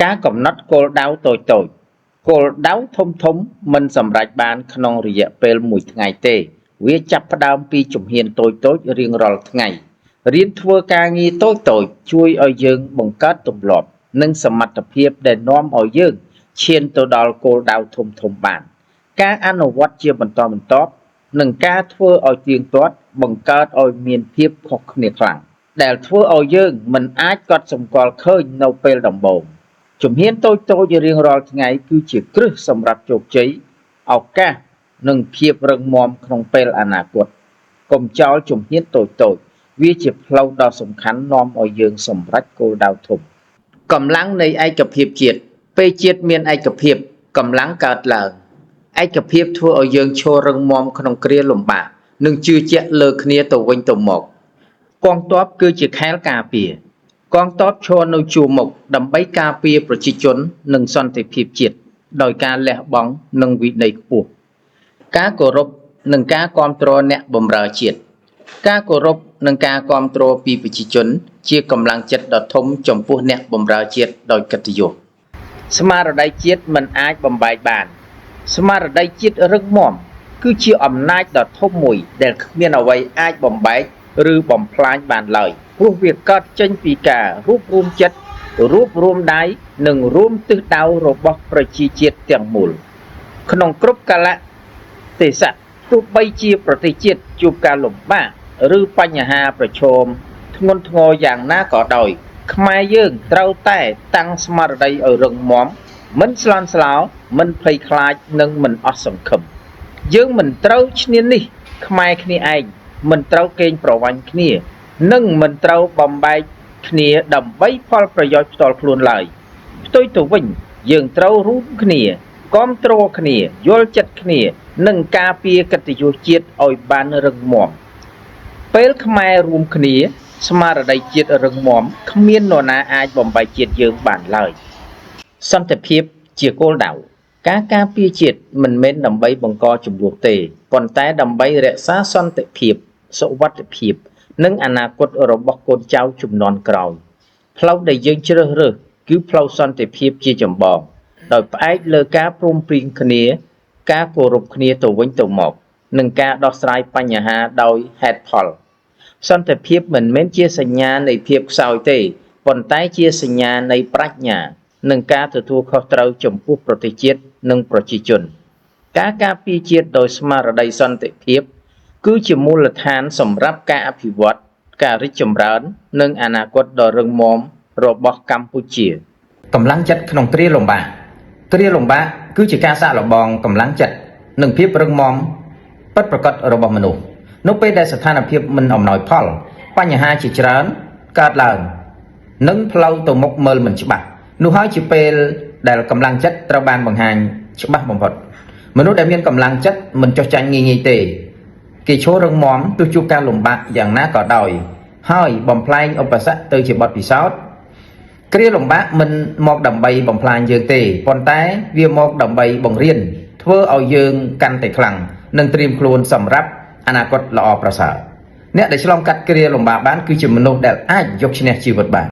ការកំណត់គោលដៅតូចៗគោលដៅធំៗមិនសម្រេចបានក្នុងរយៈពេលមួយថ្ងៃទេវាចាប់ផ្ដើមពីជំហានតូចៗរៀងរាល់ថ្ងៃរៀនធ្វើការងារតូចៗជួយឲ្យយើងបង្កើតទម្លាប់និងសមត្ថភាពដែលនាំឲ្យយើងឈានទៅដល់គោលដៅធំៗបានការអនុវត្តជាបន្តបន្ទាប់និងការធ្វើឲ្យទៀងទាត់បង្កើតឲ្យមានភាពខុសគ្នាខ្លាំងដែលធ្វើឲ្យយើងមិនអាចកត់សម្គាល់ឃើញនៅពេលដំបូងជំហានតូចៗរៀងរាល់ថ្ងៃគឺជាគ្រឹះសម្រាប់ជោគជ័យឱកាសនិងភាពរឹងមាំក្នុងពេលអនាគតកុំចោលជំហានតូចៗវាជាផ្លូវដ៏សំខាន់នាំឲ្យយើងសម្រេចគោលដៅធំកម្លាំងនៃឯកភាពជាតិពេលជាតិមានឯកភាពកម្លាំងកើតឡើងឯកភាពធ្វើឲ្យយើងឈររឹងមាំក្នុងគ្រាលំបាកនិងជឿជាក់លើគ្នាទៅវិញទៅមកកងទ័ពគឺជាខែលការពារកងទ័ពឈរនៅជួរមុខដើម្បីការពារប្រជាជននិងសន្តិភាពជាតិដោយការលះបង់និងវិន័យខ្ពស់ការគោរពនិងការគាំទ្រអ្នកបម្រើជាតិការគោរពនិងការគាំទ្រពីប្រជាជនជាកម្លាំងចិត្តដ៏ធំចំពោះអ្នកបម្រើជាតិដោយកិត្តិយសស្មារតីជាតិមិនអាចបំបែកបានស្មារតីជាតិរឹងមាំគឺជាអំណាចដ៏ធំមួយដែលគ្មានអ្វីអាចបំបែកឬបំផ្លាញបានឡើយព្រោះវាកើតចេញពីការរួបរួមចិត្តរួបរួមដៃនិងរួមទិសដៅរបស់ប្រជាជាតិទាំងមូលក្នុងគ្រប់កាលៈទេសៈទោះបីជាប្រទេសជាតិជួបការលំបាកឬបញ្ហាប្រឈមធ្ងន់ធ្ងរយ៉ាងណាក៏ដោយខ្មែរយើងត្រូវតែតាំងស្មារតីឲ្យរឹងមាំមិនស្លន់ស្លោមិនភ័យខ្លាចនិងមិនអស់សង្ឃឹមយើងមិនត្រូវឈ្នានីសខ្មែរគ្នាឯងមិនត្រូវកេងប្រវ័ញ្ចគ្នានិងមិនត្រូវបំបែកគ្នាដើម្បីផលប្រយោជន៍ផ្ទាល់ខ្លួនឡើយផ្ទុយទៅវិញយើងត្រូវរួមគ្នាគាំទ្រគ្នាយល់ចិត្តគ្នានិងការពារកិត្តិយសជាតិឲ្យបានរឹងមាំពេលខ្មែររួមគ្នាស្មារតីជាតិរឹងមាំគ្មាននរណាអាចបំបែកជាតិយើងបានឡើយសន្តិភាពជាគោលដៅការការពារជាតិមិនមែនដើម្បីបង្កជម្លោះទេប៉ុន្តែដើម្បីរក្សាសន្តិភាពសុវត្ថិភាពនិងអនាគតរបស់កូនចៅជំនាន់ក្រោយផ្លូវដែលយើងជ្រើសរើសគឺផ្លូវសន្តិភាពជាចម្បងដោយផ្អែកលើការព្រមព្រៀងគ្នាការគោរពគ្នាទៅវិញទៅមកនិងការដោះស្រាយបញ្ហាដោយហេតុផលសន្តិភាពមិនមែនជាសញ្ញានៃភាពខ្សោយទេប៉ុន្តែជាសញ្ញានៃប្រាជ្ញានិងការទទួលខុសត្រូវចំពោះប្រទេសជាតិនិងប្រជាជនការការពារជាតិដោយស្មារតីសន្តិភាពគឺជាមូលដ្ឋានសម្រាប់ការអភិវឌ្ឍការរីកចម្រើននិងអនាគតដ៏រឹងមាំរបស់កម្ពុជាកម្លាំងចិត្តក្នុងគ្រាលំបាកគឺជាការសាកល្បងកម្លាំងចិត្តនិងភាពរឹងមាំពិតប្រាកដរបស់មនុស្សនៅពេលដែលស្ថានភាពមិនអំណោយផលបញ្ហាជាច្រើនកើតឡើងនិងផ្លូវទៅមុខមើលមិនច្បាស់នោះហើយជាពេលដែលកម្លាំងចិត្តត្រូវបានបង្ហាញច្បាស់បំផុតមនុស្សដែលមានកម្លាំងចិត្តមិនចុះចាញ់ងាយៗទេគេឈររឹងមាំទោះជួបការលំបាកយ៉ាងណាក៏ដោយហើយបំផ្លែងឧបសគ្គទៅជាបទពិសោធន៍គ្រាលំបាកមិនមកដើម្បីបំផ្លាញយើងទេប៉ុន្តែវាមកដើម្បីបង្រៀនធ្វើឲ្យយើងកាន់តែខ្លាំងនិងត្រៀមខ្លួនសម្រាប់អនាគតល្អប្រសើរអ្នកដែលឆ្លងកាត់គ្រាលំបាកបានគឺជាមនុស្សដែលអាចយកឈ្នះជីវិតបាន